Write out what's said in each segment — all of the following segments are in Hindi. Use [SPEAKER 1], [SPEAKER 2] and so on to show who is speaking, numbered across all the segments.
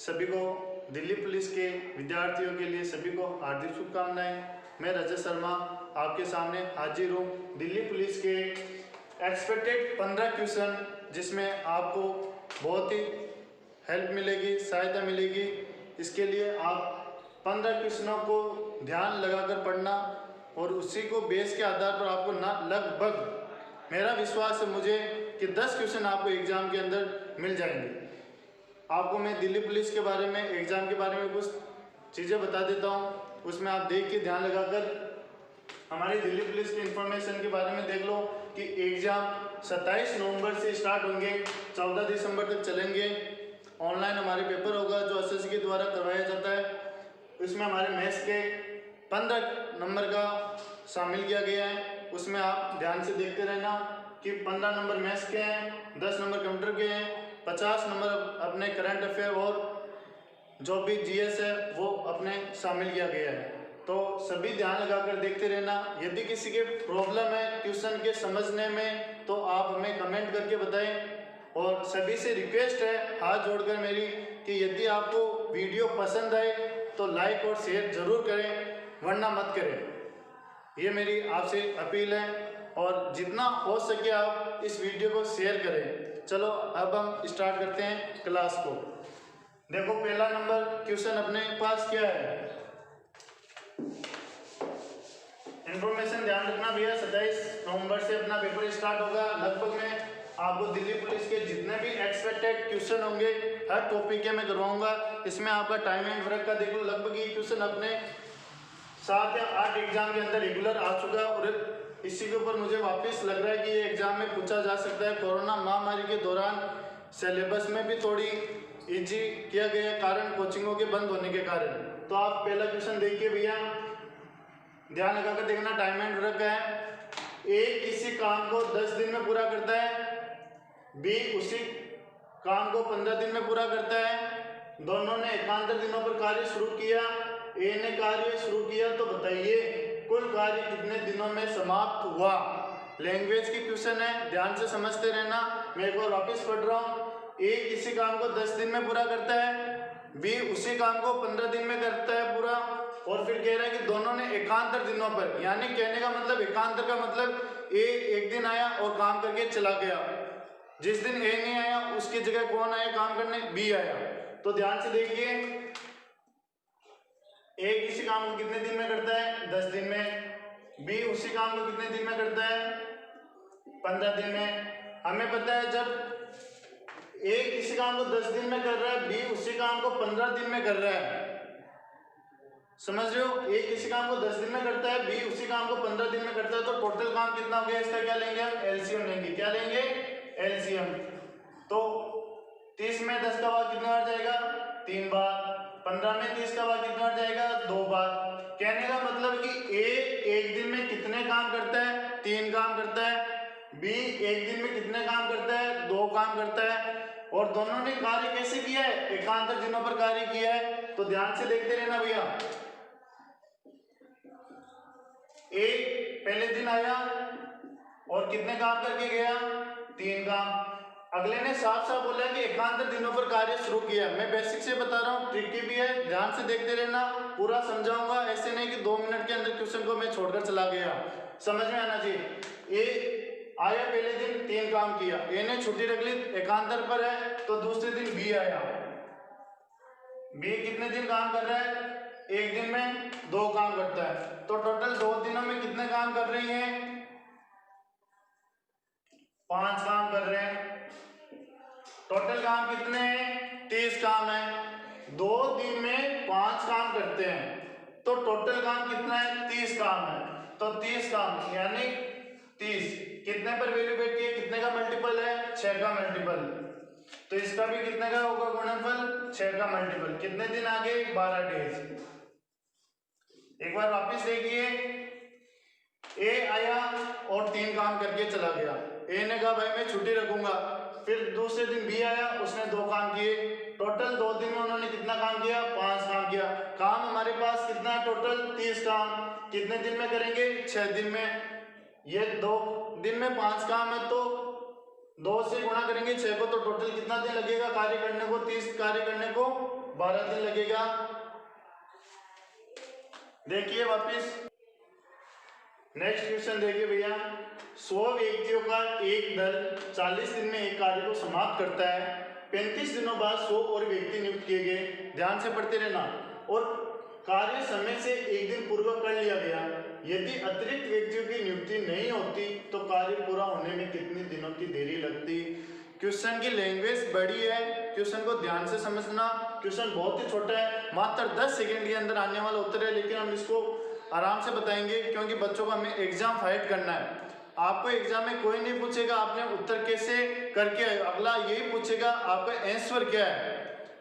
[SPEAKER 1] सभी को दिल्ली पुलिस के विद्यार्थियों के लिए सभी को हार्दिक शुभकामनाएं। मैं रजत शर्मा आपके सामने हाजिर हूँ दिल्ली पुलिस के एक्सपेक्टेड 15 क्वेश्चन, जिसमें आपको बहुत ही हेल्प मिलेगी, सहायता मिलेगी। इसके लिए आप 15 क्वेश्चनों को ध्यान लगाकर पढ़ना और उसी को बेस के आधार पर आपको ना लगभग, मेरा विश्वास है मुझे, कि 10 क्वेश्चन आपको एग्ज़ाम के अंदर मिल जाएंगे। आपको मैं दिल्ली पुलिस के बारे में, एग्ज़ाम के बारे में कुछ चीज़ें बता देता हूँ, उसमें आप देख के ध्यान लगाकर हमारी दिल्ली पुलिस की इंफॉर्मेशन के बारे में देख लो कि एग्ज़ाम 27 नवंबर से स्टार्ट होंगे, 14 दिसंबर तक चलेंगे। ऑनलाइन हमारे पेपर होगा जो एसएससी के द्वारा करवाया जाता है। इसमें हमारे मैथ्स के 15 नंबर का शामिल किया गया है। उसमें आप ध्यान से देखते रहना कि 15 नंबर मैथ्स के हैं, 10 नंबर कंप्यूटर के हैं, 50 नंबर अपने करंट अफेयर और जो भी जीएस है वो अपने शामिल किया गया है। तो सभी ध्यान लगाकर देखते रहना। यदि किसी के प्रॉब्लम है ट्यूशन के समझने में तो आप हमें कमेंट करके बताएं। और सभी से रिक्वेस्ट है हाथ जोड़कर मेरी कि यदि आपको वीडियो पसंद आए तो लाइक और शेयर ज़रूर करें, वरना मत करें। ये मेरी आपसे अपील है और जितना हो सके आप इस वीडियो को शेयर करें। चलो अब हम स्टार्ट करते हैं क्लास को। देखो पहला नंबर क्वेश्चन अपने पास क्या है, इंफॉर्मेशन ध्यान रखना भैया। 27 नवंबर से अपना पेपर स्टार्ट होगा। लगभग मैं आपको दिल्ली पुलिस के जितने भी एक्सपेक्टेड क्वेश्चन होंगे हर टॉपिक के मैं करवाऊंगा। इसमें आपका टाइम एंड वर्क का देख लो, लगभग ये क्वेश्चन अपने 7 या 8 एग्जाम के अंदर रेगुलर आ चुका है और इसी के ऊपर मुझे वापस लग रहा है कि ये एग्जाम में पूछा जा सकता है। कोरोना महामारी के दौरान सिलेबस में भी थोड़ी इजी किया गया कारण कोचिंगों के बंद होने के कारण। तो आप पहला क्वेश्चन देखिए भैया, ध्यान लगाकर देखना। टाइम एंड वर्क है। ए किसी काम को 10 दिन में पूरा करता है, बी उसी काम को 15 दिन में पूरा करता है। दोनों ने एकांतर दिनों पर कार्य शुरू किया। ए ने कार्य शुरू किया तो बताइए कुल कार्य कितने दिनों में समाप्त हुआ। लैंग्वेज की क्वेश्चन है, ध्यान से समझते रहना। मैं एक बार वापस पढ़ रहा हूँ। ए किसी काम को 10 दिन में पूरा करता है, बी उसी काम को 15 दिन में करता है पूरा, और फिर कह रहा है कि दोनों ने एकांतर दिनों पर, यानी कहने का मतलब एकांतर का मतलब ए एक दिन आया और काम करके चला गया। जिस दिन ए नहीं आया उसकी जगह कौन आया काम करने, बी आया। तो ध्यान से देखिए, ए किसी काम को कितने दिन में करता है, 10 दिन में। बी उसी काम को कितने दिन में करता है, 15 दिन में। हमें पता है जब ए किसी काम को 10 दिन में कर रहा है, बी उसी काम को 15 दिन में कर रहा है। समझ रहे हो, ए किसी काम को 10 दिन में करता है, बी उसी काम को 15 दिन में करता है। तो टोटल काम कितना हो गया, इसका क्या लेंगे हम, एलसीएम लेंगे। क्या लेंगे, एलसीएम। तो 30 में 10 का भाग कितने बार जाएगा, 3 बार। 15 में 30 का भाग कितने बार जाएगा, 2 बार। कहने का मतलब कि ए एक दिन में कितने काम करता है, 3 काम करता है। बी एक दिन में कितने काम करता है, 2 काम करता है। और दोनों ने कार्य कैसे किया है, एकांतर दिनों पर कार्य किया है। तो ध्यान से देखते रहना भैया। ए पहले दिन आया और कितने काम करके गया, 3 काम। अगले ने साफ साफ बोला कि एकांतर दिनों पर कार्य शुरू किया। मैं बेसिक से बता रहा हूँ, ट्रिकी भी है, ध्यान से देखते रहना। पूरा समझाऊंगा, ऐसे नहीं कि 2 मिनट के अंदर क्वेश्चन को मैं छोड़कर चला गया। समझ में आना चाहिए। ए आया पहले दिन, 3 काम किया। ए ने छुट्टी रख ली, एकांतर पर है, तो दूसरे दिन बी आया। बी कितने दिन काम कर रहा है, एक दिन में 2 काम करता है। तो टोटल 2 दिनों में कितने काम कर रही हैं, 5 काम कर रहे हैं। टोटल काम कितने हैं, 30 काम है। 2 दिन में 5 काम करते हैं तो टोटल काम कितना है, 30 काम है। तो 30 काम यानी 30 कितने पर वैल्यू बैठी है, कितने का मल्टीपल है, 6 का मल्टीपल। तो इसका भी कितने का होगा गुणनफल, 6 का मल्टीपल। कितने दिन आ गए, 12 डेज। एक बार वापस देखिए, ए आया और 3 काम करके चला गया। ए ने कहा भाई मैं छुट्टी रखूंगा। फिर दूसरे दिन बी आया, उसने 2 काम किए। टोटल 2 दिन में उन्होंने कितना काम किया, 5 काम किया। काम हमारे पास कितना है, टोटल 30 काम। कितने दिन में करेंगे, 6 दिन में। ये 2 दिन में 5 काम है तो 2 से गुणा करेंगे 6 को, तो टोटल कितना दिन लगेगा कार्य करने को, 30 कार्य करने को, 12 दिन लगेगा। देखिए वापिस नेक्स्ट क्वेश्चन देखिए भैया, 100 व्यक्तियों का एक दल 40 दिन में एक कार्य को समाप्त करता है। 35 दिनों बाद 100 और व्यक्ति नियुक्त किए गए। ध्यान से पढ़ते रहना। और कार्य समय से एक दिन पूर्व कर लिया गया। यदि अतिरिक्त व्यक्तियों की नियुक्ति नहीं होती तो कार्य पूरा होने में कितने दिनों की देरी लगती। क्वेश्चन की लैंग्वेज बड़ी है, क्वेश्चन को ध्यान से समझना। क्वेश्चन बहुत ही छोटा है, मात्र 10 सेकंड के अंदर आने वाला उत्तर है, लेकिन हम इसको आराम से बताएंगे क्योंकि बच्चों को हमें एग्जाम फाइट करना है। आपको एग्जाम में कोई नहीं पूछेगा आपने उत्तर कैसे करके आए, अगला यही पूछेगा आपका आंसर क्या है,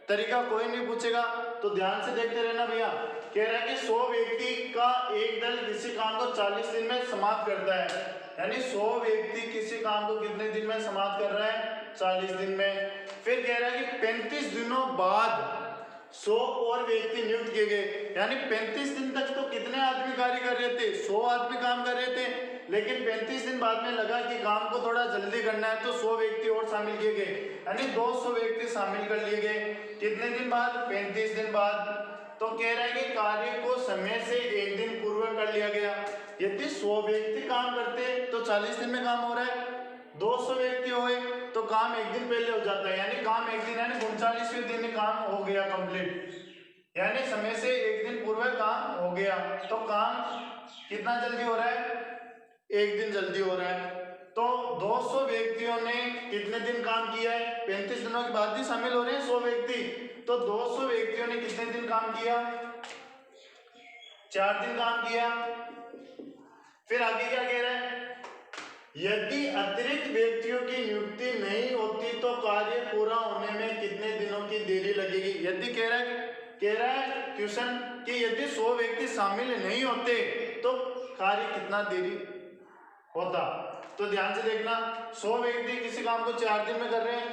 [SPEAKER 1] तरीका कोई नहीं पूछेगा। तो ध्यान से देखते रहना भैया। कह रहा है कि 100 व्यक्ति का एक दल किसी काम को 40 दिन में समाप्त करता है, यानी 100 व्यक्ति किसी काम को कितने दिन में समाप्त कर रहा है, 40 दिन में। फिर कह रहा है कि 35 दिनों बाद 100 और व्यक्ति नियुक्त किए गए, यानी 35 दिन तक तो कितने आदमी कार्य कर रहे थे, 100 आदमी काम कर रहे थे, लेकिन 35 दिन बाद में लगा कि काम को थोड़ा जल्दी करना है तो 100 व्यक्ति और शामिल किए गए, यानी 200 व्यक्ति शामिल कर लिए गए। कितने दिन बाद, 35 दिन बाद। तो कह रहा है कि कार्य को समय से एक दिन पूर्व कर लिया गया। यदि 100 व्यक्ति काम करते तो 40 दिन में काम हो रहा है, 200 व्यक्ति हुए तो काम एक दिन पहले हो जाता है, यानी काम एक दिन, यानी 39वें दिन में काम हो गया कंप्लीट, यानी समय से एक दिन पूर्व काम हो गया। तो काम कितना जल्दी हो रहा है, एक दिन जल्दी हो रहा है। तो 200 व्यक्तियों ने कितने दिन काम किया है, 35 दिनों के बाद भी शामिल हो रहे हैं 100 व्यक्ति, तो 200 व्यक्तियों ने कितने दिन काम किया, 4 दिन काम किया। फिर आगे क्या कह रहा है, यदि अतिरिक्त व्यक्तियों की नियुक्ति नहीं होती तो कार्य पूरा होने में कितने दिनों की देरी लगेगी। यदि कह रहा है क्वेश्चन कि यदि 100 व्यक्ति शामिल नहीं होते तो कार्य कितना देरी होता। तो ध्यान से देखना, 100 व्यक्ति किसी काम को 4 दिन में कर रहे हैं।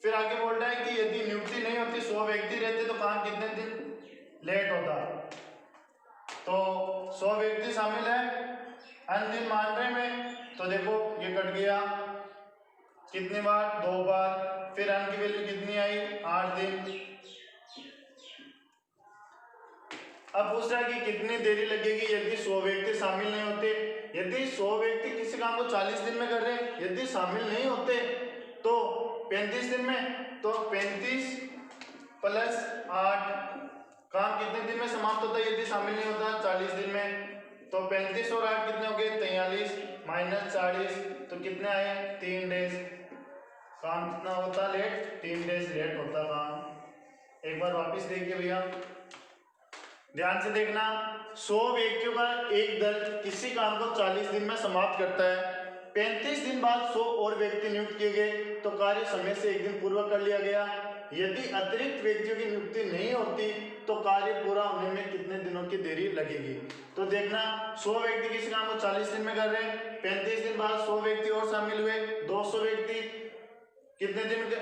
[SPEAKER 1] फिर आगे बोल रहा है कि यदि नियुक्ति नहीं होती, 100 व्यक्ति रहते तो काम कितने दिन लेट होता। तो 100 व्यक्ति शामिल है, अन्य दिन मान रहे में, तो देखो ये कट गया, कितनी बार, 2 बार। फिर अन की वैल्यू कितनी आई, 8 दिन। अब पूछ रहा है कि कितनी देरी लगेगी यदि 100 व्यक्ति शामिल नहीं होते। यदि 100 व्यक्ति किसी काम को 40 दिन में कर रहे हैं, यदि शामिल नहीं होते तो 35 दिन में, तो 35 + 8 काम कितने दिन में समाप्त होता है यदि शामिल नहीं होता, 40 दिन में। तो 35 और 8 कितने हो गए, 43 - 40, तो कितने आए, 3 डेज। काम कितना होता लेट, 3 डेज लेट होता काम। एक बार वापस देखिए भैया, ध्यान से देखना। 100 व्यक्तियों का एक दल किसी काम को 40 दिन में समाप्त करता है। 35 दिन बाद 100 और व्यक्ति नियुक्त किए गए तो कार्य समय से एक दिन पूर्व कर लिया गया। यदि अतिरिक्त व्यक्तियों की नियुक्ति नहीं होती तो कार्य पूरा होने में कितने दिनों की देरी लगेगी। तो देखना, 100 व्यक्ति किसी काम को 40 दिन में कर रहे हैं, 35 दिन बाद 100 व्यक्ति और शामिल हुए, 200 व्यक्ति कितने दिन के,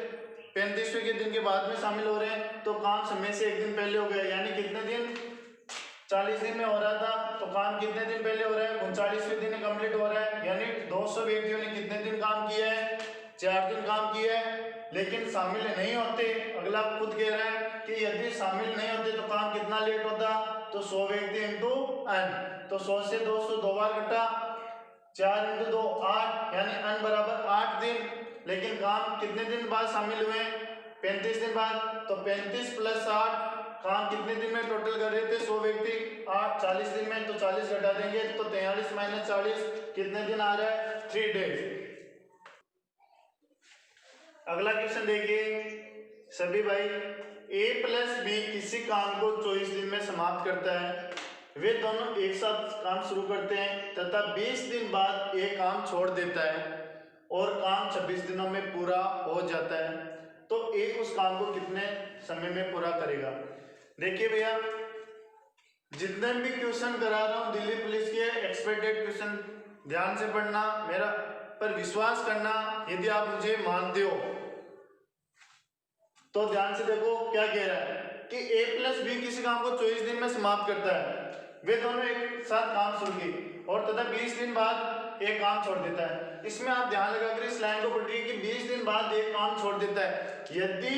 [SPEAKER 1] 35वें के दिन के बाद में शामिल हो रहे हैं, तो काम समय से एक दिन पहले हो गया, यानी कितने दिन, 40 दिन में हो रहा था तो काम कितने दिन पहले हो रहा है, 39वें दिन कंप्लीट हो रहा है, यानी 200 व्यक्तियों ने कितने दिन काम किया है, 4 दिन काम किया है। लेकिन शामिल नहीं होते, अगला खुद कह रहा है कि यदि शामिल नहीं होते तो काम कितना लेट होता, तो 100 व्यक्ति इंटू n, तो 100 से 200 दो बार कटा, 4 × 2 8, यानी n बराबर 8 दिन। लेकिन काम कितने दिन बाद शामिल हुए, 35 दिन बाद, तो 35 + 8 काम कितने दिन में टोटल कर रहे थे 100 व्यक्ति, 40 दिन में, तो 40 घटा देंगे तो 43 - 40 कितने दिन आ रहा है, 3 डेज। अगला क्वेश्चन देखिए सभी भाई, a + b किसी काम को 24 दिन में समाप्त करता है। वे दोनों एक साथ काम शुरू करते हैं तथा 20 दिन बाद a काम छोड़ देता है और काम 26 दिनों में पूरा हो जाता है। तो a उस काम को कितने समय में पूरा करेगा। देखिए भैया, जितने भी क्वेश्चन करा रहा हूँ दिल्ली पुलिस के एक्सपेक्टेड क्वेश्चन ध्यान से पढ़ना, मेरा पर विश्वास करना। यदि आप मुझे मानते हो तो ध्यान से देखो क्या कह रहा है कि a + b किसी काम को 24 दिन में समाप्त करता है। वे दोनों एक साथ काम शुरू किए और तथा 20 दिन बाद एक काम छोड़ देता है। इसमें आप ध्यान लगाकर इस लाइन को पढ़िए कि 20 दिन बाद एक काम छोड़ देता है। यदि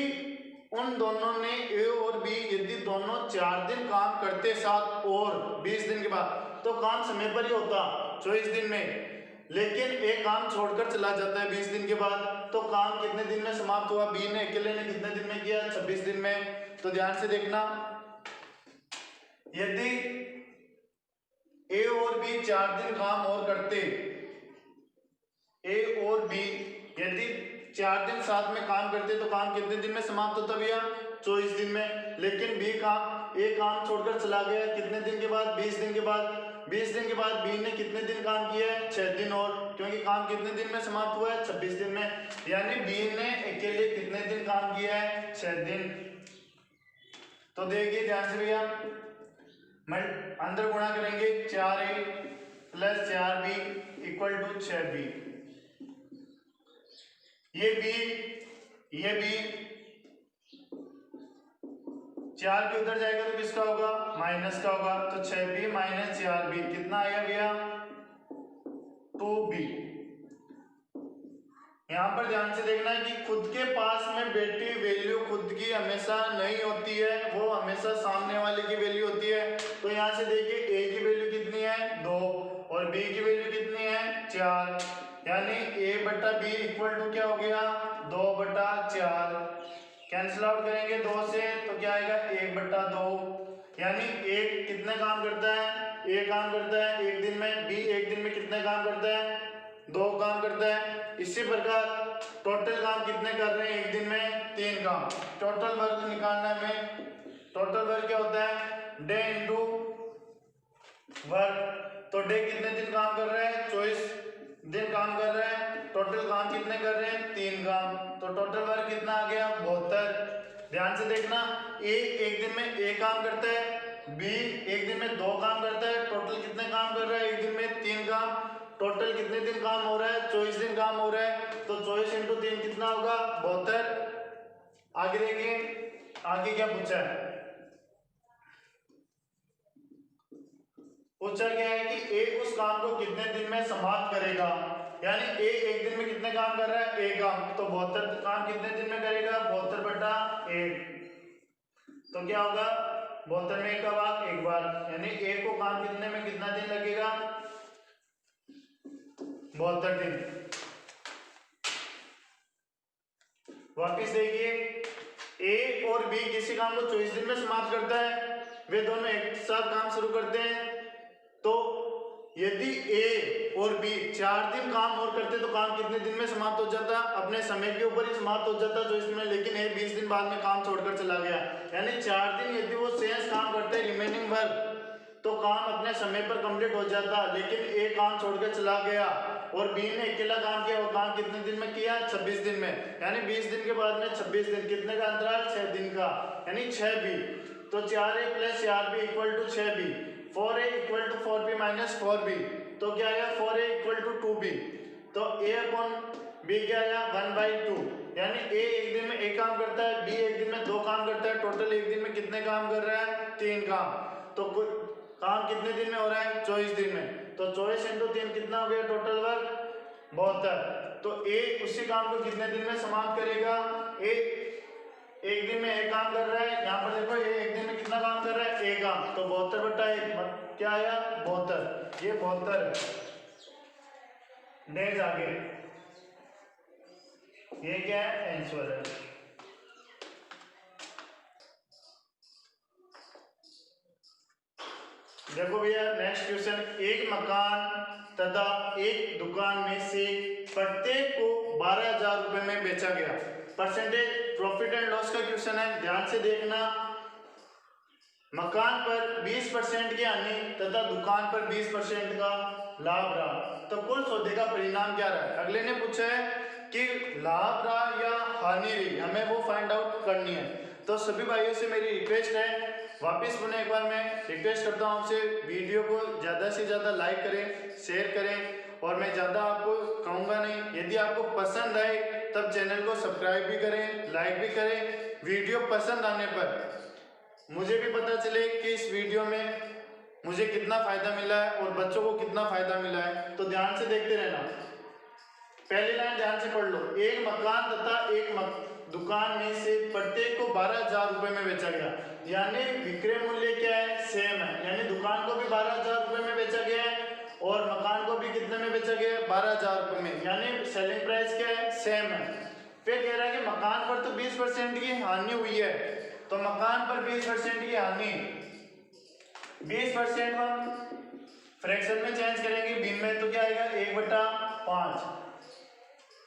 [SPEAKER 1] उन दोनों ने ए और बी यदि दोनों 4 दिन काम करते साथ और 20 दिन के बाद तो काम समय पर ही होता 24 दिन में, लेकिन एक काम छोड़कर चला जाता है 20 दिन के बाद, तो काम कितने दिन में समाप्त हुआ? बी ने अकेले ने कितने दिन में किया? 26 दिन में। तो ध्यान से देखना, यदि ए और बी 4 दिन काम और करते, ए और बी यदि 4 दिन साथ में काम करते तो काम कितने दिन में समाप्त होता भैया? 24 दिन में। लेकिन बी काम ए काम छोड़कर चला गया कितने दिन के बाद? 20 दिन के बाद। 20 दिन के बाद बी ने कितने दिन काम किया है? 6 दिन और, क्योंकि काम कितने दिन में समाप्त हुआ है? 26 दिन में। यानी बी ने अकेले कितने दिन काम किया है? 6 दिन। तो देखिए ध्यान से भैया, अंदर गुणा करेंगे 4a plus 4b equal to 6b। ये बी 4 के उधर जाएगा तो किसका होगा? माइनस का होगा। तो 6b माइनस 4b कितना आया भैया? 2b। यहां पर ध्यान से देखना है कि खुद के पास में बैठी वैल्यू खुद की हमेशा नहीं होती है, वो हमेशा सामने वाले की वैल्यू होती है। तो यहां से देखिए a की वैल्यू कितनी है? 2 और b की वैल्यू कितनी है? 4, यानी a बटा b इक्वल टू क्या हो गया? 2 बटा 4। कैंसिल आउट करेंगे 2 से तो क्या आएगा? 1 बटा 2। यानी एक कितने काम करता है? a काम करता है 1 दिन में, b 1 दिन में कितने काम करता है? 2 काम करता है। इसी प्रकार टोटल काम कितने कर रहे हैं 1 दिन में? 3 काम। टोटल वर्क निकालना है हमें। टोटल वर्क क्या होता है? Day into work. तो डे कितने दिन काम कर रहे हैं? 24 दिन काम कर रहे हैं। टोटल काम कितने कर रहे हैं? 3 काम। तो टोटल वर्क कितना आ गया? 72। ध्यान से देखना, ए 1 दिन में a काम करता है, बी 1 दिन में 2 काम करता है। टोटल कितने काम कर रहा है 1 दिन में? 3 काम। टोटल कितने दिन काम हो रहा है? 24 दिन काम हो रहा है। तो 24 इंटू 3 कितना होगा? 72। आगे देखिए, आगे क्या पूछा है? पूछा गया है कि ए उस काम को कितने दिन में समाप्त करेगा। यानी ए 1 दिन में कितने काम कर रहा है? 1 काम। तो 72 काम कितने दिन में करेगा? 72 बटा 1। तो क्या होगा? 72 में 1 का भाग 1 बार, यानी ए को काम कितने में कितना दिन लगेगा? 72 दिन। वापिस देखिए, ए और बी किसी काम को 24 दिन में समाप्त करता है, वे दोनों एक साथ काम शुरू करते हैं। तो यदि ए और बी 4 दिन काम और करते तो काम कितने दिन में समाप्त हो जाता? अपने समय के ऊपर ही समाप्त हो जाता 24 दिन में। लेकिन ए 20 दिन बाद में काम छोड़कर चला गया, यानी 4 दिन यदि वो शेष काम करते रिमेनिंग वर्क तो काम अपने समय पर कंप्लीट हो जाता। लेकिन ए काम छोड़कर चला गया और बी ने अकेला काम किया, वो काम कितने दिन में किया? 26 दिन में। यानी 20 दिन के बाद में 26 दिन, कितने का अंतराल? 6 दिन का, यानी 6b। तो 4a plus 4b equal to 6b। 4a equal to 4b minus 4b, तो क्या आया? 4a equal to 2b। तो a अपॉन b क्या आया? 1/2। यानी a 1 दिन में 1 काम करता है, b 1 दिन में 2 काम करता है। टोटल 1 दिन में कितने काम कर रहा है? 3 काम। तो काम कितने दिन में हो रहा है? 24 दिन में। तो 24 इंटू 3 कितना हो गया टोटल वर्क? 72। तो ए उसी काम को कितने दिन में समाप्त करेगा? ए 1 दिन में 1 काम कर रहा है, यहाँ पर देखो ये 1 दिन में कितना काम कर रहा है? 1 काम। तो 72 बटा 1 क्या आया? 72। ये 72 डेज आगे, ये क्या है? आंसर है। देखो भैया नेक्स्ट क्वेश्चन, एक मकान तथा एक दुकान में से प्रत्येक को 12,000 रुपए में बेचा गया। परसेंटेज प्रॉफिट एंड लॉस का क्वेश्चन है, ध्यान से देखना। मकान पर 20% की हानि तथा दुकान पर 20% का लाभ रहा, तो कुल सौदे का परिणाम क्या रहा? अगले ने पूछा है कि लाभ रहा या हानि रही, हमें वो फाइंड आउट करनी है। तो सभी भाइयों से मेरी रिक्वेस्ट है, वापस पुनः एक बार मैं रिक्वेस्ट करता हूँ आपसे, वीडियो को ज़्यादा से ज़्यादा लाइक करें, शेयर करें, और मैं ज़्यादा आपको कहूँगा नहीं। यदि आपको पसंद आए तब चैनल को सब्सक्राइब भी करें, लाइक भी करें। वीडियो पसंद आने पर मुझे भी पता चले कि इस वीडियो में मुझे कितना फ़ायदा मिला है और बच्चों को कितना फ़ायदा मिला है। तो ध्यान से देखते रहना। पहली लाइन ध्यान से पढ़ लो, एक मकान तथा दुकान में से प्रत्येक को 12,000 रुपए में बेचा गया, यानी विक्रय मूल्य क्या है, सेम है, यानी दुकान को भी 12,000 रुपए में बेचा गया है और मकान को भी कितने में बेचा गया है, 12,000 रुपए में, यानी सेलिंग प्राइस क्या है, सेम है। फिर कह रहा है कि मकान पर तो 20% की हानि हुई है, तो मकान पर 20% की हानि, 20% हम फ्रैक्शन में चेंज करेंगे, बीन में, तो क्या आएगा 1/5,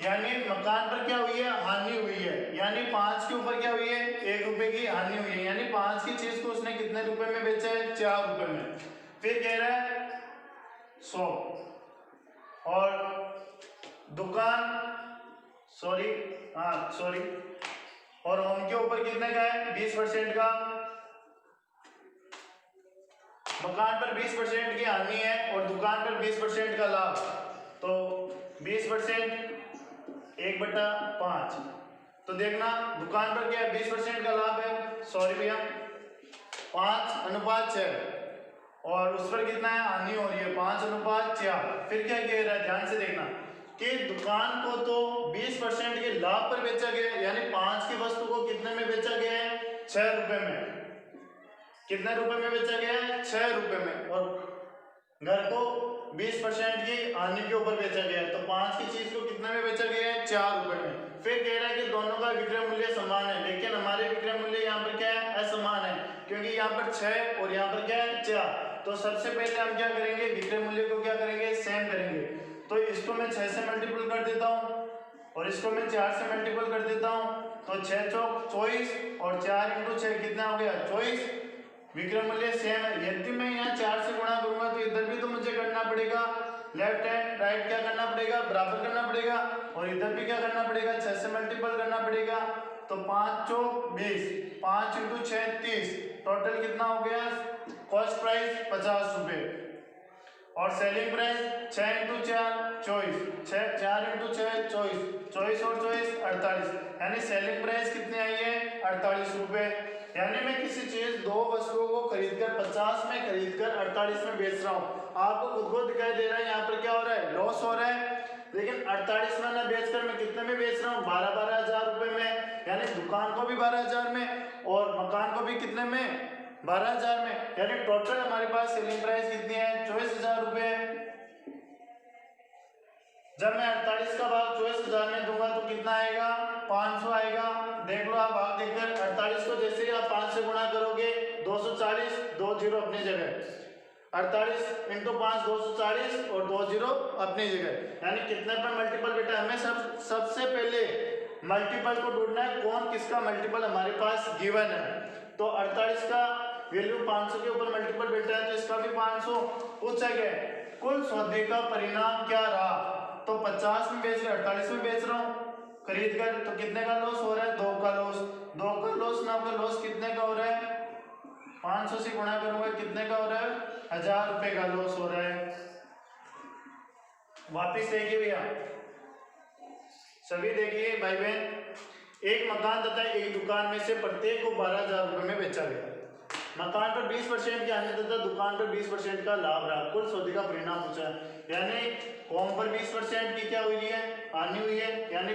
[SPEAKER 1] यानी मकान पर क्या हुई है, हानि हुई है, यानी 5 के ऊपर क्या हुई है, 1 रुपए की हानि हुई है, यानी 5 की चीज को उसने कितने रुपए में बेचा है, 4 रुपए में। फिर कह रहा है 100 और दुकान सॉरी और होम के ऊपर कितने का है, 20% का, मकान पर 20% की हानि है और दुकान पर 20% का लाभ, तो 20% 1/5, तो देखना दुकान पर क्या है, 20% का लाभ है, सॉरी भैया 5:6 और उस पर कितना है, हानि हो रही है 5:4। फिर क्या कह रहा है, ध्यान से देखना कि दुकान को तो 20% के लाभ पर बेचा गया है, यानी 5 की वस्तु को कितने में बेचा गया है, 6 रुपए में, कितने रुपए में बेचा गया है, 6 रुपए में, और घर को 20% की हानि के ऊपर बेचा गया है, तो 5 की चीज को कितने में बेचा गया है, 4 रुपए में। फिर कह रहा है कि दोनों का विक्रय मूल्य समान है, लेकिन हमारे विक्रय मूल्य यहाँ पर क्या है, असमान है, क्योंकि यहाँ पर 6 और यहाँ पर क्या है, 4। तो सबसे पहले हम क्या करेंगे, विक्रय मूल्य को क्या करेंगे, सेम करेंगे, तो इसको मैं 6 से मल्टीपल कर देता हूँ और इसको मैं 4 से मल्टीपल कर देता हूँ, तो 6 चौक 24 और 4 × 6 कितना हो गया, 24। विक्रय मूल्य सेम है, यदि मैं यहाँ 4 से गुणा करूंगा तो इधर भी तो मुझे करना पड़ेगा, लेफ्ट हैंड राइट क्या करना पड़ेगा, बराबर करना पड़ेगा, और इधर भी क्या करना पड़ेगा, 6 से मल्टीपल करना पड़ेगा, तो 5 चौक 20, 5 × 6 30, टोटल कितना हो गया, कॉस्ट प्राइस 50 रुपए और सेलिंग प्राइस 6 × 4 24, 4 × 6 24, 24 और 24 48, यानी सेलिंग प्राइस कितनी आई है, 48 रुपए। यानी मैं किसी चीज दो वस्तुओं को खरीदकर 50 में खरीदकर 48 में बेच रहा हूँ, आपको खुद को दिखाई दे रहा है यहाँ पर क्या हो रहा है, लॉस हो रहा है, लेकिन 48 में ना बेचकर मैं कितने में बेच रहा हूँ, 12 हजार रुपए में, यानी दुकान को भी 12,000 में और मकान को भी कितने में, 12,000 में, यानी टोटल हमारे पास सेलिंग प्राइस कितनी है, 24,000 रुपए। जब मैं 48 का भाग 24,000 में दूंगा तो कितना आएगा, 500 आएगा। देख लो आप भाग देखकर, 48 को जैसे ही आप 5 से गुणा करोगे 240, 2 जीरो अपनी जगह, 48 × 5 240 और 2 जीरो अपनी जगह, यानी कितने पर मल्टीपल बेटा, हमें सबसे पहले मल्टीपल को ढूंढना है, कौन किसका मल्टीपल हमारे पास गिवन है। तो 48 का वैल्यू 500 के ऊपर मल्टीपल बेटा है, तो इसका भी 500। पूछा गया कुल सौदे का परिणाम क्या रहा, तो 50 में बेच कर 48 में बेच रहा हूँ खरीद कर, तो कितने का लॉस हो रहा है, 2 का लॉस, 2 का लॉस ना का लॉस कितने का हो रहा है, 500 से गुणा करूंगा कितने का हो रहा है, 1000 रुपए का लॉस हो रहा है। वापिस देखिए भैया, सभी देखिए भाई बहन, एक मकान तथा एक दुकान में से प्रत्येक को 12,000 रुपए में बेचा गया, मकान पर 20% की हानि तथा दुकान पर 20% का लाभ रहा, कुल सौदे का परिणाम पूछा है, यानी होम पर 20% की क्या हुई है, हानि हुई है, यानी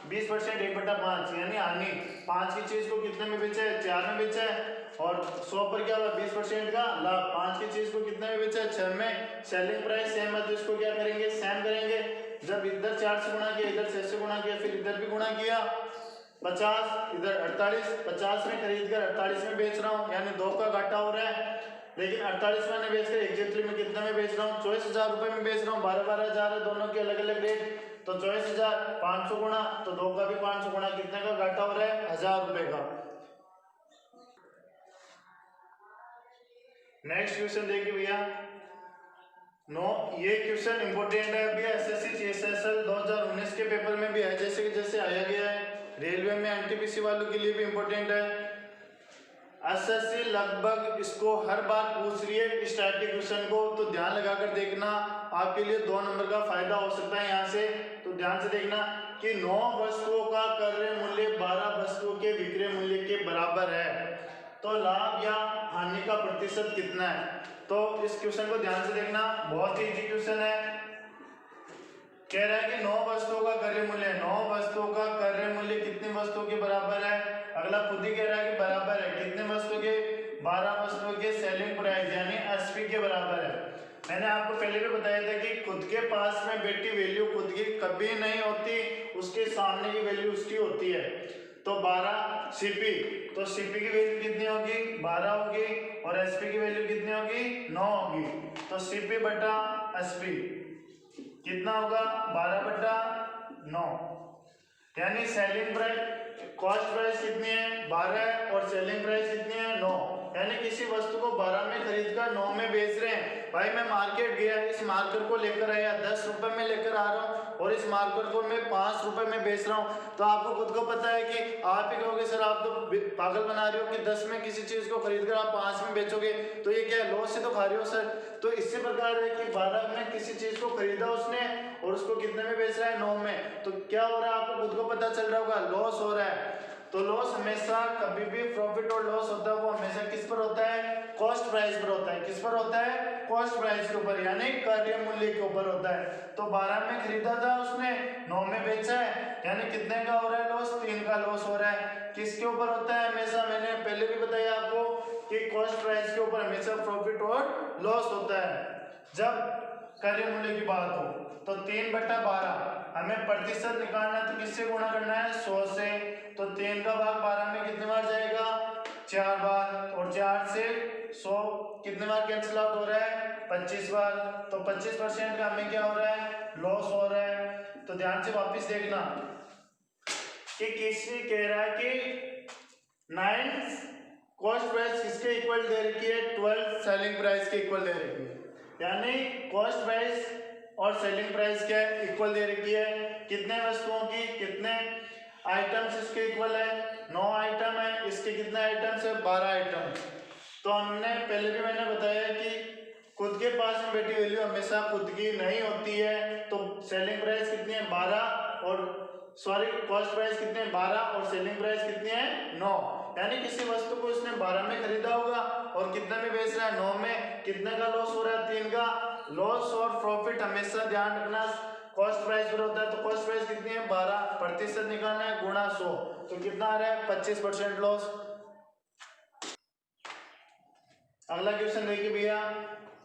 [SPEAKER 1] 20% 1/5, यानी हानि, 5 की चीज को कितने में बेचा है, 4 में बेचा है, और 100 पर क्या हुआ 20% का लाभ, 5 की चीज को कितने में बेचा है, 6 में। सेलिंग प्राइस सेम है तो इसको क्या करेंगे, सेम करेंगे, जब इधर 4 से गुणा किया, इधर 6 से गुणा किया, फिर इधर भी गुणा किया, 50 इधर 48, 50 में खरीद कर 48 में बेच रहा हूँ, यानी 2 का घाटा हो रहा है, लेकिन 48 में बेचकर एग्जैक्टली में कितने में बेच रहा हूँ, 24,000 रुपए में बेच रहा हूँ, 12,000 है दोनों के अलग अलग रेट, तो 24,000 500 गुणा, तो 2 का भी 500 गुणा, कितने का घाटा हो रहा है, 1000 रुपए का। नेक्स्ट क्वेश्चन देखिए भैया, ये क्वेश्चन इंपोर्टेंट है भैया, एसएससी जीएसएसएल 2019 के पेपर में भी है, जैसे कि जैसे आया गया है, रेलवे में एनटीपीसी वालों के लिए भी इंपॉर्टेंट है। एसएससी लगभग इसको हर बार पूछ रही है इस टाइप के क्वेश्चन को, तो ध्यान लगाकर देखना, आपके लिए 2 नंबर का फायदा हो सकता है यहाँ से। तो ध्यान से देखना कि 9 वस्तुओं का क्रय मूल्य 12 वस्तुओं के विक्रय मूल्य के बराबर है, तो लाभ या हानि का प्रतिशत कितना है। तो इस क्वेश्चन को ध्यान से देखना, बहुत ही इजी क्वेश्चन है। कह रहा है कि 9 वस्तुओं का क्रय मूल्य, 9 वस्तुओं का क्रय मूल्य कितनी वस्तुओं के बराबर है। अगला खुद ही कह रहा है कि बराबर है कितने वस्तुओं के, 12 वस्तुओं के सेलिंग प्राइस यानी एसपी के बराबर है। मैंने आपको पहले भी बताया था कि खुद के पास में बेटी वैल्यू खुद की कभी नहीं होती, उसके सामने की वैल्यू उसकी होती है। तो 12 सीपी, तो सीपी की वैल्यू कितनी होगी, 12 होगी, और एसपी की वैल्यू कितनी होगी, 9 होगी। तो सीपी बटा एसपी कितना होगा, 12 बटा 9, यानी सेलिंग प्राइस, कॉस्ट प्राइस कितनी है, 12 है, और सेलिंग प्राइस कितनी है, 9। यानी किसी वस्तु को 12 में खरीद कर 9 में बेच रहे हैं। भाई मैं मार्केट गया, इस मार्कर को लेकर आया, 10 रुपए में लेकर आ रहा हूँ, और इस मार्कर को मैं 5 रुपए में बेच रहा हूँ। तो आपको खुद को पता है कि आप ही कहोगे सर आप तो पागल बना रहे हो कि 10 में किसी चीज को खरीद कर आप 5 में बेचोगे, तो ये क्या लॉस से तो खा रहे हो सर। तो इसी प्रकार है कि 12 में किसी चीज को खरीदा उसने और उसको कितने में बेच रहा है, 9 में, तो क्या हो रहा है आपको खुद को पता चल रहा होगा, लॉस हो रहा है। तो लॉस हमेशा कभी भी प्रॉफिट और लॉस होता है वो हमेशा किस पर होता है, कॉस्ट प्राइस पर होता है। किस पर होता है, कॉस्ट प्राइस के ऊपर, यानी क्रय मूल्य के ऊपर होता है। तो 12 में खरीदा था उसने, 9 में बेचा है, यानी कितने का हो रहा है लॉस, 3 का लॉस हो रहा है। किसके ऊपर होता है हमेशा, मैंने पहले भी बताया आपको कि कॉस्ट प्राइस के ऊपर हमेशा प्रॉफिट और लॉस होता है जब क्रय मूल्य की बात हो। तो 3 बटा 12 हमें प्रतिशत निकालना है, तो किससे गुणा करना है, 100 से। तो 3 का भाग 12 में कितने बार जाएगा, 4 बार, और 4 से 100 कितने बार कैंसिल आउट हो रहा है, 25 बार। तो 25% का हमें क्या हो रहा है, लॉस हो रहा है। तो ध्यान से वापस देखना कि किसी कह रहा है कि 9 कॉस्ट प्राइस किसके इक्वल दे रखी है, 12 सेलिंग प्राइस के इक्वल दे रखी है, यानी कॉस्ट प्राइस और सेलिंग प्राइस क्या है, इक्वल दे रखी है। कितने वस्तुओं की, कितने आइटम्स इसके इक्वल है, 9 आइटम है, इसके कितने आइटम्स है, 12 आइटम। तो हमने पहले भी मैंने बताया कि खुद के पास में बेटी वैल्यू हमेशा खुद की नहीं होती है। तो सेलिंग प्राइस कितनी है, 12, और सॉरी कॉस्ट प्राइस कितनी है, 12, और सेलिंग प्राइस कितनी है, 9। यानी किसी वस्तु को इसने 12 में खरीदा होगा और कितने में बेच रहा है, 9 में। कितने का लॉस हो रहा है, 3 का। लॉस और प्रॉफिट हमेशा ध्यान रखना कॉस्ट प्राइस पर होता है। तो कॉस्ट प्राइस कितनी है, 12, प्रतिशत निकालना है, गुणा 100, तो कितना आ रहा है, 25% लॉस। अगला क्वेश्चन देखिए भैया,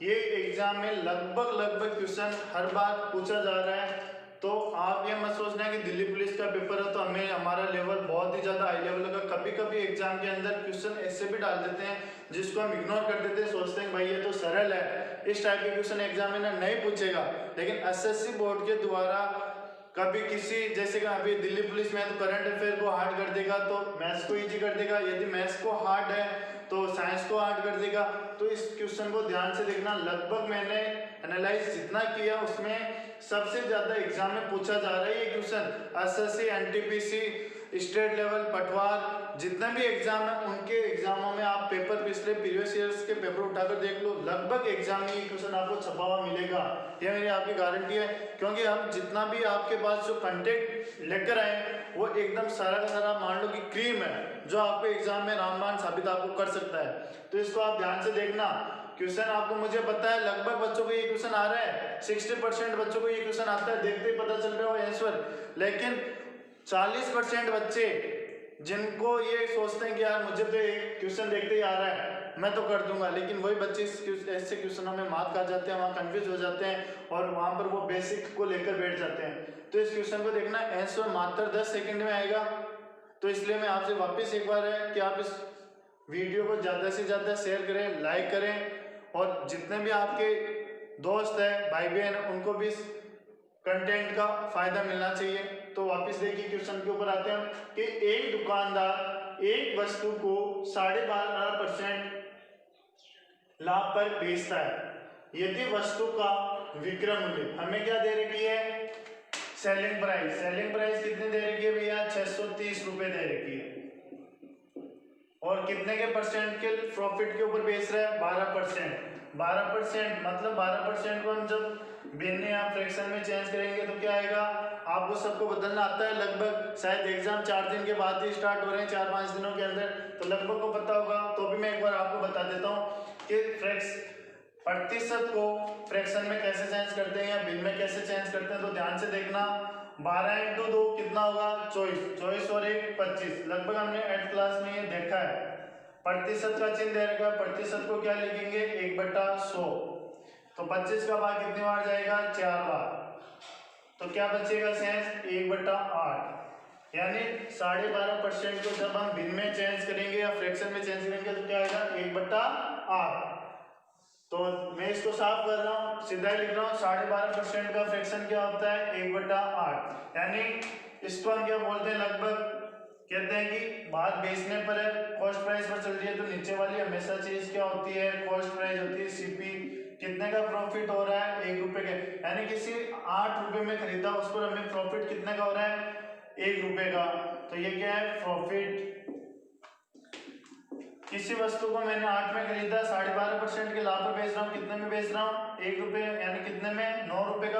[SPEAKER 1] ये एग्जाम में लगभग क्वेश्चन हर बार पूछा जा रहा है। तो आप ये मत सोचना कि दिल्ली पुलिस का पेपर है तो हमें हमारा लेवल बहुत ही ज्यादा हाई लेवल का। कभी कभी एग्जाम के अंदर क्वेश्चन ऐसे भी डाल देते हैं जिसको हम इग्नोर कर देते हैं, सोचते हैं भाई ये तो सरल है, इस टाइप के क्वेश्चन एग्जामिनर नहीं पूछेगा। लेकिन एसएससी बोर्ड के द्वारा कभी किसी, जैसे कि अभी दिल्ली पुलिस में तो करंट अफेयर को हार्ड कर देगा तो मैथ्स को इजी कर देगा, यदि मैथ्स को हार्ड है तो साइंस को हार्ड कर देगा। तो इस क्वेश्चन को ध्यान से देखना। लगभग मैंने एनालाइज जितना किया उसमें सबसे ज्यादा एग्जाम में पूछा जा रहा है ये question. SSC, NTPC, state level, पटवार, जितने भी एग्जाम है उनके एग्जामों में आप पेपर पिछले प्रीवियस ईयर्स के पेपर उठाकर देख लो, लगभग एग्जाम में ये क्वेश्चन आपको छपा हुआ मिलेगा। ये मेरी आपकी गारंटी है, क्योंकि हम जितना भी आपके पास जो कंटेंट लेकर आए वो एकदम सारा का सारा मान लो कि क्रीम है, जो आपको एग्जाम में रामबाण साबित आपको कर सकता है। तो इसको आप ध्यान से देखना। क्वेश्चन आपको, मुझे पता है लगभग बच्चों को ये क्वेश्चन आ रहा है, 60% बच्चों को ये क्वेश्चन आता है, देखते ही पता चल रहा है आंसर। लेकिन 40% बच्चे जिनको ये सोचते हैं कि यार मुझे तो एक क्वेश्चन देखते ही आ रहा है मैं तो कर दूंगा, लेकिन वही बच्चे ऐसे क्वेश्चनों में मात खा जाते हैं, वहाँ कंफ्यूज हो जाते हैं और वहाँ पर वो बेसिक को लेकर बैठ जाते हैं। तो इस क्वेश्चन को देखना, आंसर मात्र 10 सेकंड में आएगा। तो इसलिए मैं आपसे वापस एक बार है कि आप इस वीडियो को ज़्यादा से ज़्यादा शेयर करें, लाइक करें, और जितने भी आपके दोस्त हैं, भाई बहन, उनको भी इस कंटेंट का फायदा मिलना चाहिए। तो वापस देखिए क्वेश्चन के ऊपर आते हैं कि एक दुकानदार एक वस्तु को 12.5% लाभ पर बेचता है यदि वस्तु का विक्रय मूल्य, हमें क्या दे रखी है, सेलिंग प्राइस। सेलिंग प्राइस कितनी दे रखी है भैया, 630 रुपए दे रखी है, और कितने के परसेंट के प्रॉफिट के ऊपर बेच रहा है, 12%। 12% मतलब 12% को हम जब भिन्न या फ्रैक्शन में चेंज करेंगे तो क्या आएगा, आपको सबको बदलना आता है। लगभग शायद एग्जाम 4 दिन के बाद ही स्टार्ट हो रहे हैं, 4-5 दिनों के अंदर, तो लगभग को पता होगा। तो भी मैं एक बार आपको बता देता हूँ कि प्रतिशत को फ्रैक्शन फ्रैक्शन में कैसे चेंज करते हैं या बिन में कैसे चेंज करते हैं, तो ध्यान से देखना। 12 इंटू 2 कितना होगा 24, 24 और 1 25। लगभग हमने 8th क्लास में ये देखा है। प्रतिशत का चिन्ह दे रखा है, प्रतिशत को क्या लिखेंगे 1/100। तो 25 का भाग कितनी बार जाएगा 4 बार, तो क्या बचेगा शेष 1/8। यानी 12.5% को जब हम भिन्न में चेंज करेंगे या फ्रैक्शन में चेंज करेंगे तो क्या आएगा 1/8। तो मैं इसको साफ कर रहा हूँ, सीधा ही लिख रहा हूँ। 12.5% का फ्रैक्शन क्या होता है 1/8। यानी इसको हम क्या बोलते हैं, लगभग कहते हैं कि बात बेचने पर है, कॉस्ट प्राइस पर चल रही है, तो नीचे वाली हमेशा चीज क्या होती है कॉस्ट प्राइस होती है, सीपी। कितने का प्रॉफिट हो रहा है 1 रुपए का, यानी किसी 8 रुपए में खरीदा उस पर हमें प्रॉफिट कितने का हो रहा है 1 रुपए का। तो ये क्या है प्रॉफिट। किसी वस्तु को मैंने 8 में खरीदा, 12.5% के लाभ पर बेच रहा हूँ, कितने में बेच रहा हूँ 1 रुपए, यानी कितने में 9 रुपए का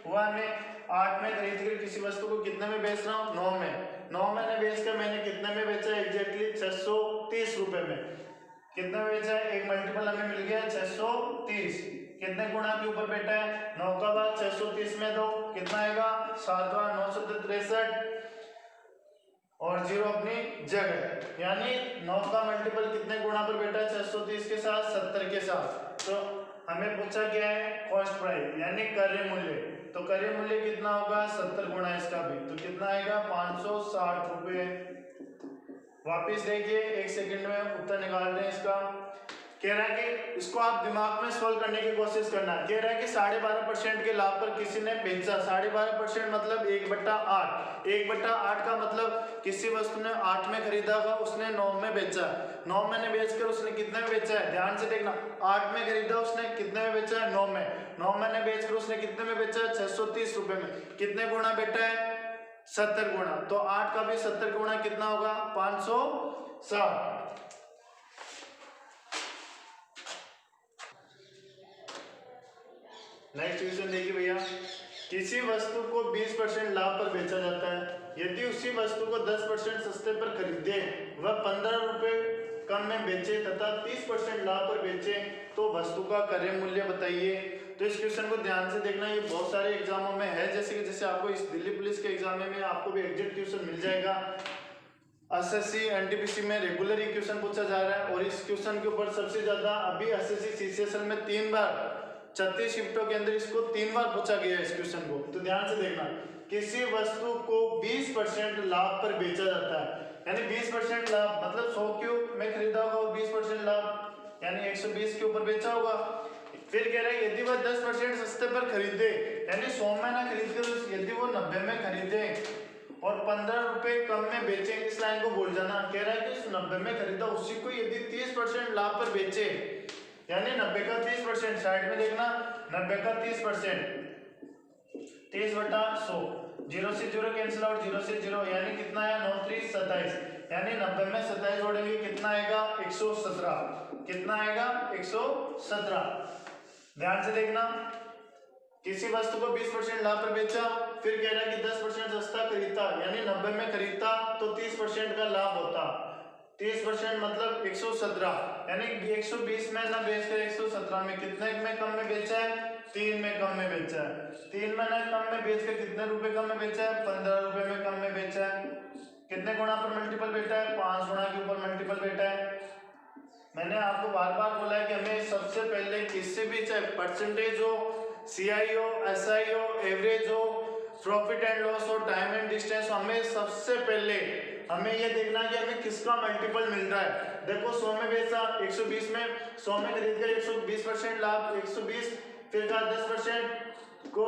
[SPEAKER 1] हुआ। मैं 8 में खरीद कर किसी वस्तु को कितने में बेच रहा हूँ 9 में। 9 में बेचकर मैंने कितने में बेचा एग्जैक्टली 630 रुपए में। कितने में बेचा है, एक मल्टीपल हमें मिल गया 630। कितने गुणा के ऊपर बैठा है 9 का भाग 630 में दो, कितना आएगा 7/963 और 0 अपनी जगह। यानी 9 का मल्टीपल कितने गुणा पर बैठा है 630 के साथ 70 के साथ। तो हमें पूछा क्या है कॉस्ट प्राइस यानी क्रय मूल्य। तो क्रय मूल्य कितना होगा 70 गुणा इसका भी, तो कितना आएगा 560 रुपये। वापिस देखिए 1 सेकंड में उत्तर निकाल रहे हैं इसका। कह रहा है कि इसको आप दिमाग में सोल्व करने की कोशिश करना। कह रहा है कि 12.5% के लाभ पर किसी ने बेचा, 12.5% मतलब 1/8। 1/8 का मतलब किसी वस्तु ने 8 में खरीदा होगा, उसने 9 में बेचा। 9 में बेचकर उसने कितने में बेचा है, ध्यान से देखना। 8 में खरीदा उसने कितने में बेचा है 9 में। 9 में बेचकर उसने कितने में बेचा है 630 रुपए में। कितने गुणा बेटा है 70 गुणा। तो 8 का भी 70 गुणा कितना होगा 560। नेक्स्ट क्वेश्चन देखिए भैया, किसी वस्तु को 20% लाभ पर बेचा जाता है। यदि उसी वस्तु को 10% सस्ते पर खरीदे वह 15 रुपए कम में बेचे तथा 30% लाभ पर बेचे तो वस्तु का क्रय मूल्य बताइए। तो इस क्वेश्चन को ध्यान से देखना, ये बहुत सारे एग्जामों में है। जैसे आपको इस दिल्ली पुलिस के एग्जाम में आपको भी एग्जैक्ट क्वेश्चन मिल जाएगा। एसएससी एनटीपीसी में रेगुलर ही क्वेश्चन पूछा जा रहा है और इस क्वेश्चन के ऊपर सबसे ज्यादा अभी एसएससी सीसीएसएल में 3 बार 36 शिफ्टों के अंदर इसको 3 बार पूछा गया है इस क्वेश्चन को। तो ध्यान से देखना, किसी वस्तु को 20% लाभ पर बेचा जाता है, यानी 20% लाभ मतलब 100 क्यूब में खरीदा होगा और 20% लाभ यानी 120 के ऊपर बेचा होगा। फिर कह रहा है यदि वह 10% सस्ते पर खरीदे, यानी 100 में ना खरीद कर यदि वो 90 में खरीदे और 15 रुपए कम में बेचे, इस लाइन को भूल जाना। कह रहा है कि 90 में खरीदा उसी को यदि 30% लाभ पर बेचे, यानी 90 का 30%, साइड में देखना 90 का 30%, 30/100, 0 से 0 कैंसिल आउट, 0 से 0 यानी कितना है 9 3 27, यानी 90 में 27 जोड़ेंगे कितना आएगा 117। कितना आएगा 117। ध्यान से देखना, किसी वस्तु को 20% लाभ पर बेचा, फिर कह रहा है कि 10% सस्ता खरीदता, यानी 90 में खरीदता तो 30% का लाभ होता। 30% मतलब 117, यानी 120 में ना बेचकर 117 में कितने में कम में बेचा है 3 में कम में बेचा है। 3 में ना कम में बेचकर कितने रुपए कम में बेचा है 15 रुपए में कम में बेचा है। कितने गुणा पर मल्टीपल बेटा है 5 गुणा के ऊपर मल्टीपल बेटा है। मैंने आपको बार बार बोला है कि हमें सबसे पहले किससे भी चाहे परसेंटेज हो, सीआई हो, एसआई हो, एवरेज हो, प्रॉफिट एंड लॉस हो, टाइम एंड डिस्टेंस, हमें सबसे पहले हमें ये देखना है कि हमें किसका मल्टीपल मिल रहा है। देखो 100 में बेचा 120 में, 100 में खरीद कर 120% लाभ 120, फिर कहा 10% को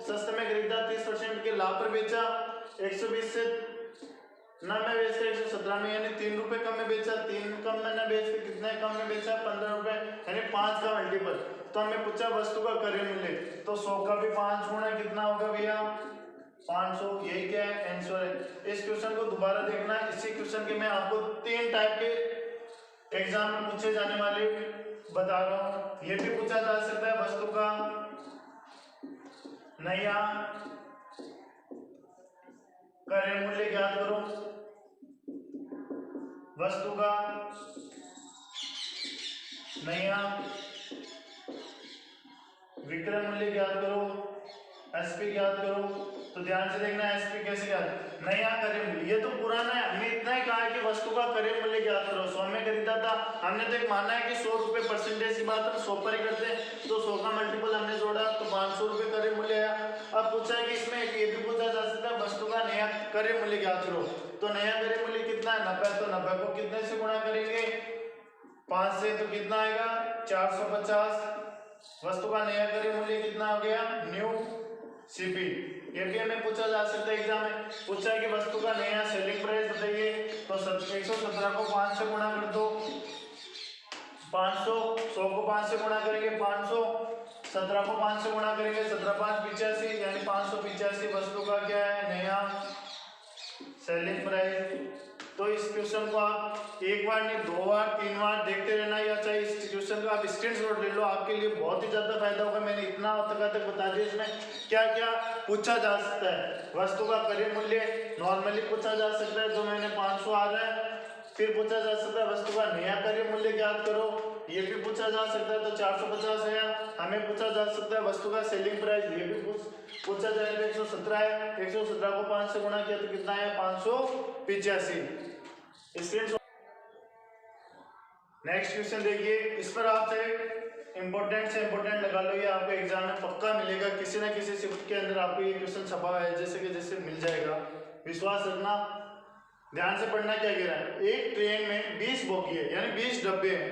[SPEAKER 1] सस्ते में खरीदा 30% के लाभ पर बेचा, 120 से ना में बेच कर 117 में, यानी 3 रुपए कम में बेचा, 3 कम में ना बेच कर कितने कम में बेचा 15 रुपए, यानी 5 का मल्टीपल। तो हमें पूछा वस्तु का क्रय मूल्य, तो 100 का भी 5 गुना कितना होगा भैया 500। यही क्या है आंसर है। इस क्वेश्चन को दोबारा देखना, इसी क्वेश्चन के मैं आपको 3 टाइप के एग्जाम में पूछे जाने वाले बता रहा हूँ। ये भी पूछा जा सकता है वस्तु का नया क्रय मूल्य ज्ञात करो, वस्तु का नया विक्रय मूल्य ज्ञात करो, एसपी ज्ञात करो। तो ध्यान से देखना एसपी कैसे ज्ञात, नया क्रय मूल्य, ये तो पुराना है, हमने इतना ही कहा है कि वस्तु का क्रय मूल्य ज्ञात करो। 100 में खरीदा था, हमने तो एक माना है कि 100 रुपए परसेंटेज की बात हम 100 पर ही करते हैं, तो 100 का मल्टीपल हमने जोड़ा तो 500 रुपए क्रय मूल्य आया। अब पूछा है कि इसमें ये भी पूछा जा सकता है वस्तु का नया क्रय मूल्य ज्ञात करो। तो नया क्रय मूल्य कितना है 90, तो 90 को कितने से गुणा करेंगे 5 से, तो कितना आएगा 450। वस्तु का नया क्रय मूल्य कितना हो गया न्यू सीपी। ये भी हमें पूछा जा सकता है एग्जाम में, पूछा है कि वस्तु का नया सेलिंग प्राइस बताइए, तो 117 को 5 से गुणा कर दो, 500, 100 को 5 से गुणा करेंगे 500, 17 को 5 से गुणा करेंगे 17 5 85, यानी 585 वस्तु का क्या है नया सेलिंग प्राइस। तो इस क्वेश्चन को आप एक बार नहीं 2 बार 3 बार देखते रहना, या चाहे इस क्वेश्चन का आप स्क्रीनशॉट ले लो, आपके लिए बहुत ही ज्यादा फायदा होगा। मैंने इतना तक बता दिया इसमें क्या क्या पूछा जा सकता है। वस्तु का क्रय मूल्य नॉर्मली पूछा जा सकता है, जो मैंने 500 आ रहा है। फिर पूछा जा सकता है वस्तु का नया क्रय मूल्य ज्ञात करो, ये भी पूछा जा सकता है, तो 450 है। हमें पूछा जा सकता है वस्तु का सेलिंग प्राइस, ये भी पूछा जाएगा 117 है, 117 को 5 से गुणा किया तो कितना है 585। नेक्स्ट क्वेश्चन देखिए, इस पर आप इंपॉर्टेंट से इंपॉर्टेंट लगा लो, ये आपको एग्जाम में पक्का मिलेगा, किसी ना किसी शिफ्ट के अंदर आपको ये क्वेश्चन छपा है जैसे कि जैसे मिल जाएगा, विश्वास रखना। ध्यान से पढ़ना क्या कह रहा है, एक ट्रेन में 20 बोगी है यानी 20 डब्बे हैं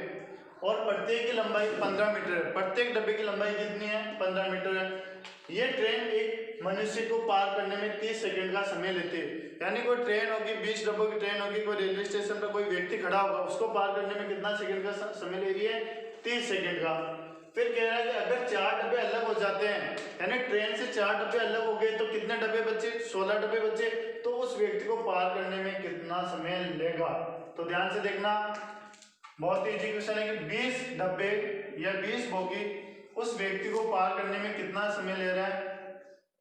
[SPEAKER 1] और प्रत्येक की लंबाई 15 मीटर है। प्रत्येक डब्बे की लंबाई कितनी है 15 मीटर है। ये ट्रेन एक मनुष्य को पार करने में 30 सेकंड का समय लेती है, यानी कोई ट्रेन होगी 20 डब्बों की ट्रेन होगी, कोई रेलवे स्टेशन पर कोई व्यक्ति खड़ा होगा, उसको पार करने में कितना सेकंड का समय ले रही है 30 सेकंड का। फिर कह रहा है कि अगर 4 डब्बे अलग हो जाते हैं, यानी ट्रेन से 4 डब्बे अलग हो गए तो कितने डब्बे बचे 16 डब्बे बचे, तो उस व्यक्ति को पार करने में कितना समय लेगा। तो ध्यान से देखना, बहुत ही इजी क्वेश्चन है कि 20 डब्बे या 20 बोगी उस व्यक्ति को पार करने में कितना समय ले रहा है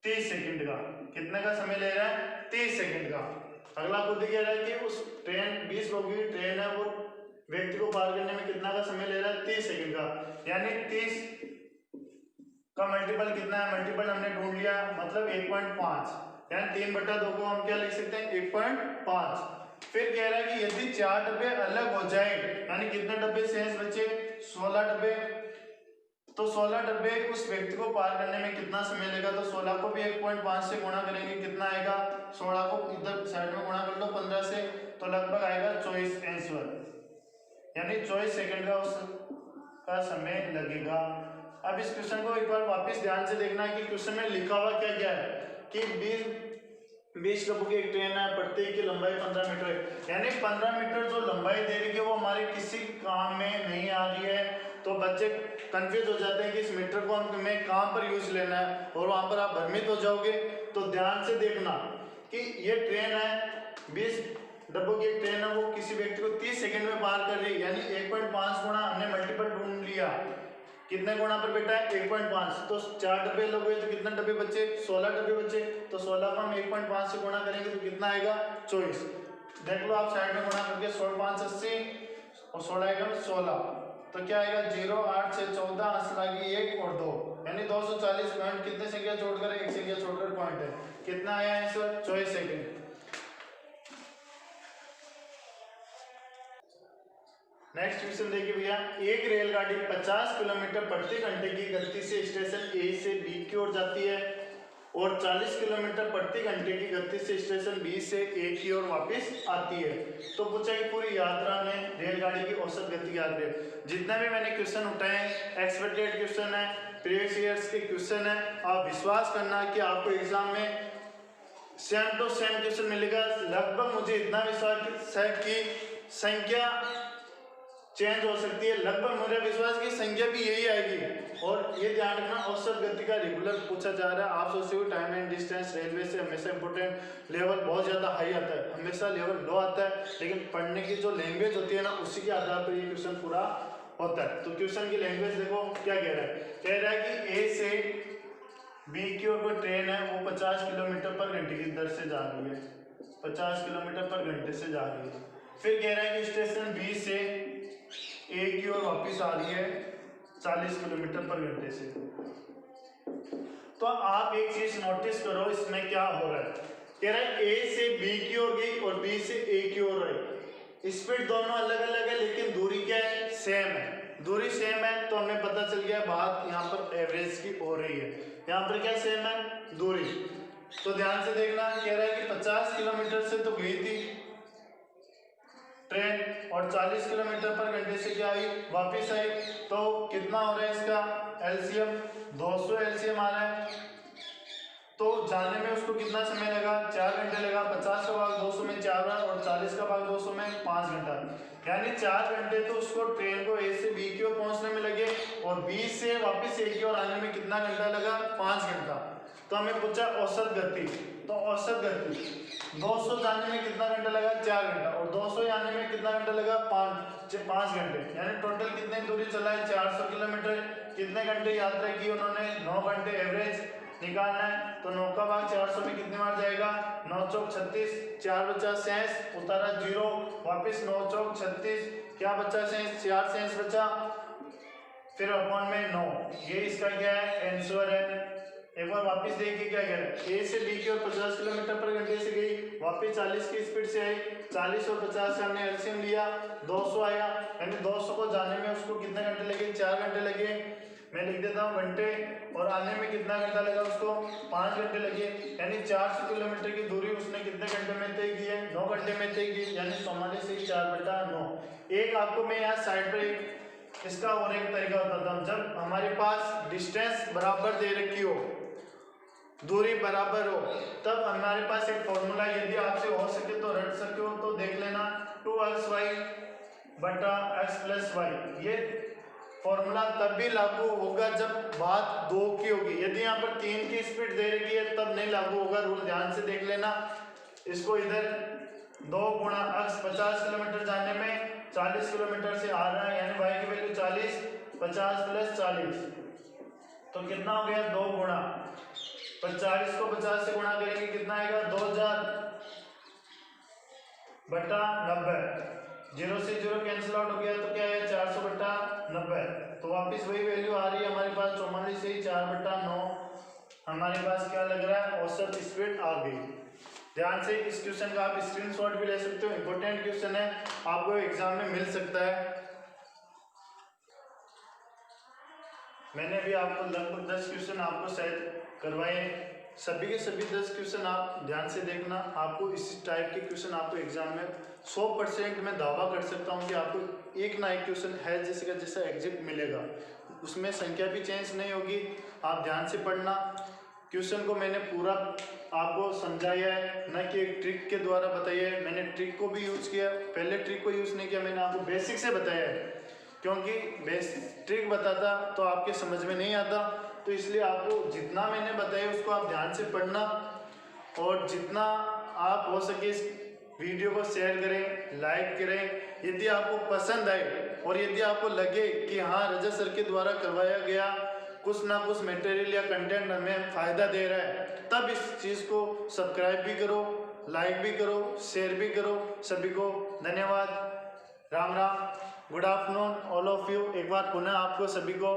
[SPEAKER 1] 30 सेकंड का। कितने का समय ले रहा है 30 सेकंड का। अगला खुद ही कह रहा है कि उस ट्रेन 20 बोगी की ट्रेन है, वो व्यक्ति को पार करने में कितना का समय ले रहा है 30 सेकंड का, यानी 30 का मल्टीपल कितना है, मल्टीपल हमने ढूंढ लिया, मतलब 1.5, यानी 3/2 को हम क्या लिख सकते हैं 1.5। फिर कह रहा है कि यदि 4 डब्बे अलग हो जाए, यानी कितने डब्बे शेष बचे 16 डब्बे, तो 16 डब्बे उस व्यक्ति को पार करने में कितना समय लेगा। तो 16 को भी 1.5 से गुणा करेंगे, कितना आएगा 16 को इधर साइड में गुणा कर लो 15 से, तो लगभग आएगा 24 आंसर, यानी 24 सेकंड का उसका समय लगेगा। अब इस क्वेश्चन को एक बार वापस ध्यान से देखना है कि क्वेश्चन में लिखा हुआ क्या क्या है कि 20 डब्बों की एक ट्रेन है, प्रत्येक की लंबाई 15 मीटर है, यानी 15 मीटर जो लंबाई दे रही है वो हमारे किसी काम में नहीं आ रही है। तो बच्चे कंफ्यूज हो जाते हैं कि इस मीटर को हमें कहाँ पर यूज लेना है, और वहां पर आप भ्रमित हो जाओगे। तो ध्यान से देखना कि ये ट्रेन है 20 डब्बों की एक ट्रेन है, वो किसी व्यक्ति को 30 सेकंड में पार कर रही है, यानी 1.5 गुणा हमने मल्टीपल ढूंढ लिया, कितने गुणा पर बेटा है 1.5, तो 4 डब्बे लोग हुए तो कितने डब्बे बचे 16 डब्बे बचे, तो 16 को हम 1.5 से गुणा करेंगे तो कितना आएगा 24। देख लो आप साइड में गुणा करके 16 5 80 और 16 एकम 16, तो क्या आएगा 0 8 6 14 8 लगी 1 और 2, यानी 240 पॉइंट कितने संख्या छोड़कर एक संख्या छोड़कर पॉइंट है, कितना आया आंसर 24 सेकंड। नेक्स्ट क्वेश्चन देखिए भैया, एक रेलगाड़ी 50 किलोमीटर प्रति घंटे की गति से स्टेशन ए से बी की ओर जाती है और 40 किलोमीटर प्रति घंटे की गति से स्टेशन बी से ए की ओर वापस आती है। तो पूछा कि पूरी यात्रा में रेलगाड़ी की औसत गति क्या है। जितने भी मैंने क्वेश्चन उठाए हैं एक्सपेक्टेड क्वेश्चन है, प्रीवियस ईयर्स के क्वेश्चन है, आप विश्वास करना कि आपको एग्जाम में सेम टू सेम क्वेश्चन मिलेगा। लगभग मुझे इतना विश्वास है कि संख्या चेंज हो सकती है, लगभग मेरा विश्वास की संख्या भी यही आएगी। और ये ध्यान रखना औसत गति का रेगुलर पूछा जा रहा है। आप सोचते हो टाइम एंड डिस्टेंस रेलवे से हमेशा इंपॉर्टेंट लेवल बहुत ज़्यादा हाई आता है, हमेशा लेवल लो आता है, लेकिन पढ़ने की जो लैंग्वेज होती है ना उसी के आधार पर ये क्वेश्चन पूरा होता है। तो क्वेश्चन की लैंग्वेज देखो क्या कह रहा है, कह रहा है कि ए से बी की ओर कोई ट्रेन है वो 50 किलोमीटर पर घंटे की दर से जा रही है, 50 किलोमीटर पर घंटे से जा रही है। फिर कह रहा है कि स्टेशन बी से ए की ओर वापस आ रही है 40 किलोमीटर पर घंटे से। तो आप एक चीज नोटिस करो इसमें क्या हो रहा है। कह रहा है ए से बी की ओर गई और बी से ए की ओर आई। स्पीड दोनों अलग अलग है लेकिन दूरी क्या है, सेम है। दूरी सेम है तो हमें पता चल गया बात यहाँ पर एवरेज की हो रही है। यहाँ पर क्या सेम है, दूरी। तो ध्यान से देखना, कह रहा है कि 50 किलोमीटर से तो गई थी ट्रेन और 40 किलोमीटर पर घंटे से क्या आई, वापस आई। तो कितना हो रहा है इसका एलसीएम, 200 एलसीएम आ रहा है। तो जाने में उसको कितना समय लगा, 4 घंटे लगा। 50 का भाग 200 में 4 है और 40 का भाग 200 में 5 घंटा, यानी 4 घंटे तो उसको ट्रेन को ए से बी की ओर पहुंचने में लगे और बी से वापस ए की ओर आने में कितना घंटा लगा, 5 घंटा। तो हमें पूछा औसत गति, तो औसत गति 200 जाने में कितना घंटा लगा, 4 घंटा, और 200 आने में कितना घंटा लगा, 5 घंटे। यानी टोटल कितनी दूरी चला है, 400 किलोमीटर। कितने घंटे यात्रा की उन्होंने, 9 घंटे एवरेज निकालना है। तो 9 का भाग 400 में कितने बार जाएगा, 9 चौक 36, 4 बचा 66, उतारा 0, वापिस 9 चौक 36, क्या बचा 66, 4 66 बचा, फिर अपॉन में 9। ये इसका क्या है, आंसर है। एक बार वापस देखिए क्या कह रहा है, ए से बी की ओर 50 किलोमीटर पर घंटे से गई, वापस 40 की स्पीड से आई। 40 और 50 से हमने एलसीएम लिया, 200 आया। यानी 200 को जाने में उसको कितने घंटे लगे, 4 घंटे लगे। मैं लिख देता हूँ घंटे, और आने में कितना घंटा लगा उसको, 5 घंटे लगे। यानी 400 किलोमीटर की दूरी उसने कितने घंटे में तय की है, 9 घंटे में तय की। यानी 44 से 4/9। एक आपको मैं यहाँ साइड पर एक इसका और एक तरीका बताता हूँ। जब हमारे पास डिस्टेंस बराबर दे रखी हो, दूरी बराबर हो, तब हमारे पास एक फॉर्मूला, यदि आपसे हो सके तो रट सके हो तो देख लेना, 2xy बटा x प्लस वाई। ये फॉर्मूला तब भी लागू होगा जब बात 2 की होगी। यदि यहाँ पर 3 की स्पीड दे रखी है तब नहीं लागू होगा। रूल ध्यान से देख लेना। इसको इधर 2 गुणा x 50 किलोमीटर जाने में 40 किलोमीटर से आ रहा है, यानी y की वैल्यू 40, 50 प्लस 40, तो कितना हो गया, 2 गुणा 40 को 50 से गुणा करेंगे कितना आएगा, 2000 बटा 90। 0 से 0 कैंसिल आउट हो गया तो क्या है, 400 बटा 90। तो वापस वही वैल्यू आ रही है हमारे पास, 44 से 4/9 हमारे पास क्या लग रहा है, औसत स्पीड आ गई। ध्यान से इस क्वेश्चन का आप स्क्रीनशॉट भी ले सकते हो, इंपॉर्टेंट क्वेश्चन है, आपको एग्जाम में मिल सकता है। मैंने अभी आपको लगभग 10 क्वेश्चन आपको शायद करवाए, सभी के सभी 10 क्वेश्चन आप ध्यान से देखना। आपको इस टाइप के क्वेश्चन आपको एग्जाम में 100% मैं दावा कर सकता हूं कि आपको एक ना एक क्वेश्चन है जैसे का जैसा एग्जिट मिलेगा, उसमें संख्या भी चेंज नहीं होगी। आप ध्यान से पढ़ना। क्वेश्चन को मैंने पूरा आपको समझाया है, न कि एक ट्रिक के द्वारा बताया है। मैंने ट्रिक को भी यूज़ किया, पहले ट्रिक को यूज़ नहीं किया, मैंने आपको बेसिक से बताया है, क्योंकि ट्रिक बताता तो आपके समझ में नहीं आता। तो इसलिए आपको जितना मैंने बताया उसको आप ध्यान से पढ़ना, और जितना आप हो सके इस वीडियो को शेयर करें, लाइक करें। यदि आपको पसंद आए और यदि आपको लगे कि हाँ रजत सर के द्वारा करवाया गया कुछ ना कुछ मटेरियल या कंटेंट हमें फ़ायदा दे रहा है, तब इस चीज़ को सब्सक्राइब भी करो, लाइक भी करो, शेयर भी करो। सभी को धन्यवाद। Ram Ram, good afternoon all of you. एक बार पुनः आपको सभी को